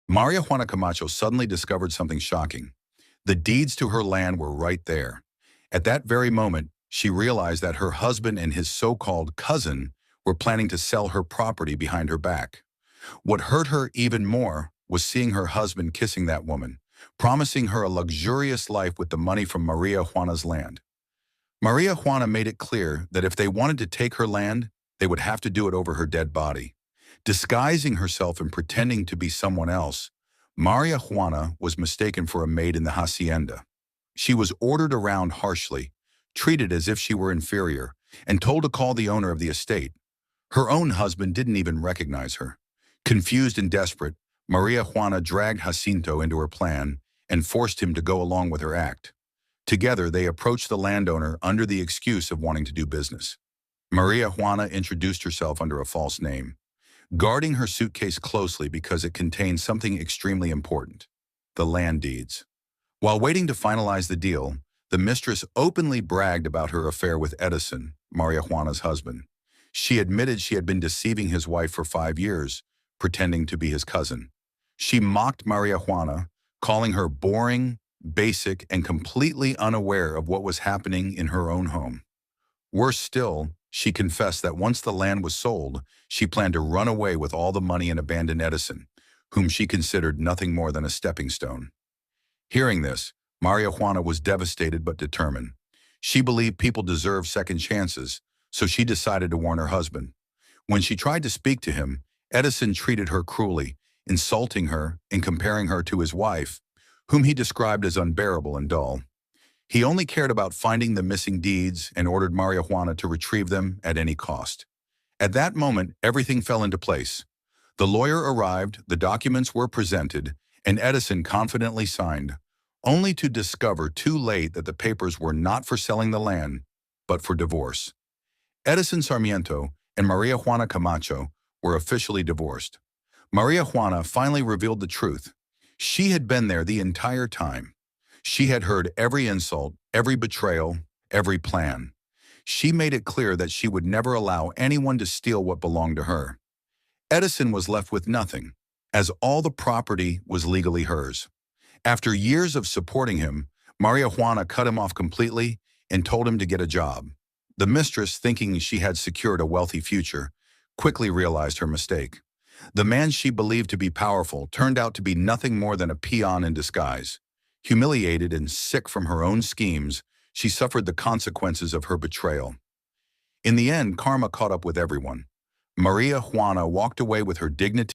Maria Juana Camacho suddenly discovered something shocking. The deeds to her land were right there. At that very moment, she realized that her husband and his so-called cousin were planning to sell her property behind her back. What hurt her even more was seeing her husband kissing that woman, promising her a luxurious life with the money from Maria Juana's land. Maria Juana made it clear that if they wanted to take her land, they would have to do it over her dead body. Disguising herself and pretending to be someone else, Maria Juana was mistaken for a maid in the hacienda. She was ordered around harshly, treated as if she were inferior, and told to call the owner of the estate. Her own husband didn't even recognize her. Confused and desperate, Maria Juana dragged Jacinto into her plan and forced him to go along with her act. Together, they approached the landowner under the excuse of wanting to do business. Maria Juana introduced herself under a false name, guarding her suitcase closely because it contained something extremely important: the land deeds. While waiting to finalize the deal, the mistress openly bragged about her affair with Edison, Maria Juana's husband. She admitted she had been deceiving his wife for 5 years, pretending to be his cousin. She mocked Maria Juana, calling her boring, basic, and completely unaware of what was happening in her own home. Worse still, she confessed that once the land was sold, she planned to run away with all the money and abandon Edison, whom she considered nothing more than a stepping stone. Hearing this, Maria Juana was devastated but determined. She believed people deserve second chances, so she decided to warn her husband. When she tried to speak to him, Edison treated her cruelly, insulting her and comparing her to his wife, whom he described as unbearable and dull. He only cared about finding the missing deeds and ordered Maria Juana to retrieve them at any cost. At that moment, everything fell into place. The lawyer arrived, the documents were presented, and Edison confidently signed, only to discover too late that the papers were not for selling the land, but for divorce. Edison Sarmiento and Maria Juana Camacho were officially divorced. Maria Juana finally revealed the truth. She had been there the entire time. She had heard every insult, every betrayal, every plan. She made it clear that she would never allow anyone to steal what belonged to her. Edison was left with nothing, as all the property was legally hers. After years of supporting him, Maria Juana cut him off completely and told him to get a job. The mistress, thinking she had secured a wealthy future, quickly realized her mistake. The man she believed to be powerful turned out to be nothing more than a peon in disguise. Humiliated and sick from her own schemes, she suffered the consequences of her betrayal. In the end, karma caught up with everyone. Maria Juana walked away with her dignity